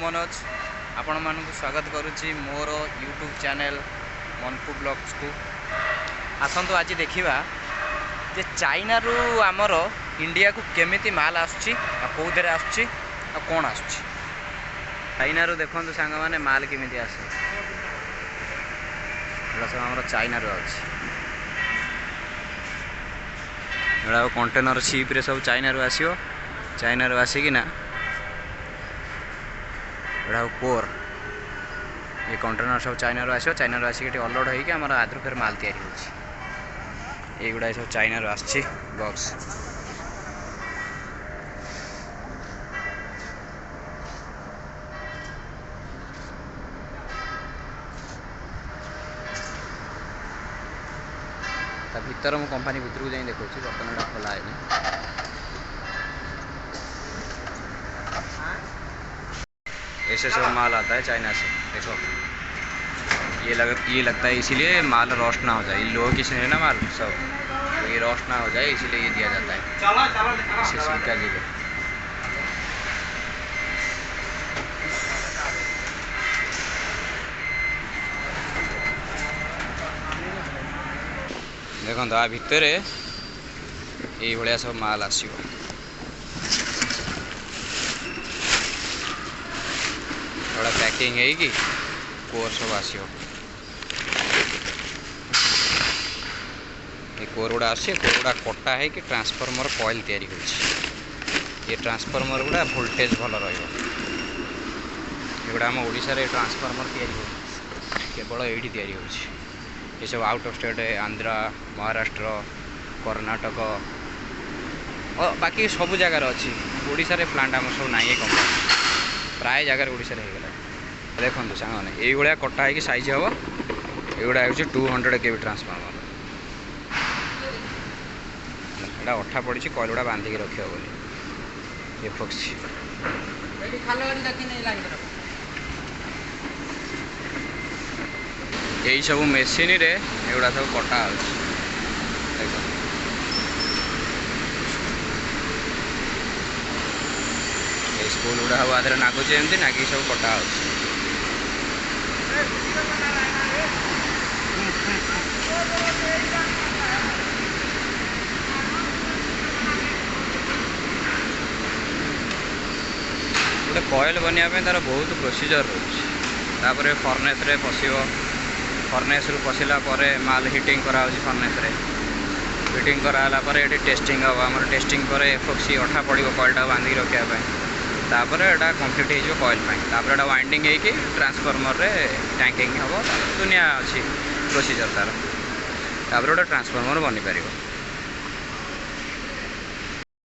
मनोज आपण मानक स्वागत करुच्ची मोर यूट्यूब चैनल मनपू ब्लॉग्स को। आसतु आज देखा जे चाइना रु आमर इंडिया को केमिति माल आसुची कौदे आसुची कौन आसुची। चाइना रु देखो सांग मैंने माल केमिति आसे सब आमर चाइना रु आ कंटेनर शिप रे सब चाइना रु आसियो। चाइना रु आसिकिना एड़ा कोर ये कंटेनर सब चाइना रु आसियो। चाइना रु आसिक अनलोड होइके हमर आद्रु फेर माल तैयारी होछि। एगुडा सब चाइना रु आछि बॉक्स। ता भीतर मु कंपनी भीतर को जाई देखौछि बर्तन एटा खोला है। ऐसे सब माल आता है चाइना से। देखो ये लगता है इसीलिए माल रोस्ट ना हो जाए। लो किसी ने ना माल सब तो ये रोस्ट ना हो जाए इसीलिए ये दिया जाता है। इसे सिल्का जी देखो आ भितर ये भाया सब माल आसो। थोड़ा पैकिंग है कि कोर सब आसियो। ये कोर गुड़ा आसे कोर गुड़ा कटा है कि ट्रांसफॉर्मर कॉइल तैयारी होछि। ये ट्रांसफॉर्मर गुड़ा वोल्टेज भल रहिबो। एगुड़ा हम ओडिसा रे ट्रांसफॉर्मर तैयारी होछि केवल एठी तैयारी होछि। ये सब out of state Andhra Maharashtra Karnataka और बाकी सब जगार अच्छी। ओडिसा रे प्लांट आम सब नाई कंपनी प्राय जगह ओडिसा रे हो गला। देखो सांग मैंने ये कटा है कि साइज हम युवा हूँ 200 kV ट्रांसफॉर्मर। एटा अठा पड़ी कॉल गुड़ा बांधिक रखियो बोली एफॉक्सी। यही सब मेसीन रे एगुड़ा सब कटा हो। स्कूल गुड़ा सब आदि नागुचे एमती नागिक सब कटा हो। गोटे कॉइल बनवाई तार बहुत प्रोसीजर रोचे। फर्नेस रे पशिव फर्नेस रु पशिला माल हिटिंग करा फर्नेस रे हिटिंग कराला ये टेस्टिंग हम आम टेस्टिंग पर एफॉक्सी अठा पड़ो कॉइलटा बांधिक रखापी। तापर एटा कंप्लीट हो कॉइल तापर एटा वाइंडिंग होगी ट्रांसफॉर्मर रे टैंकिंग हम दुनिया अच्छी प्रोसीजर तार। तापर गोटे ट्रांसफॉर्मर बनी पार।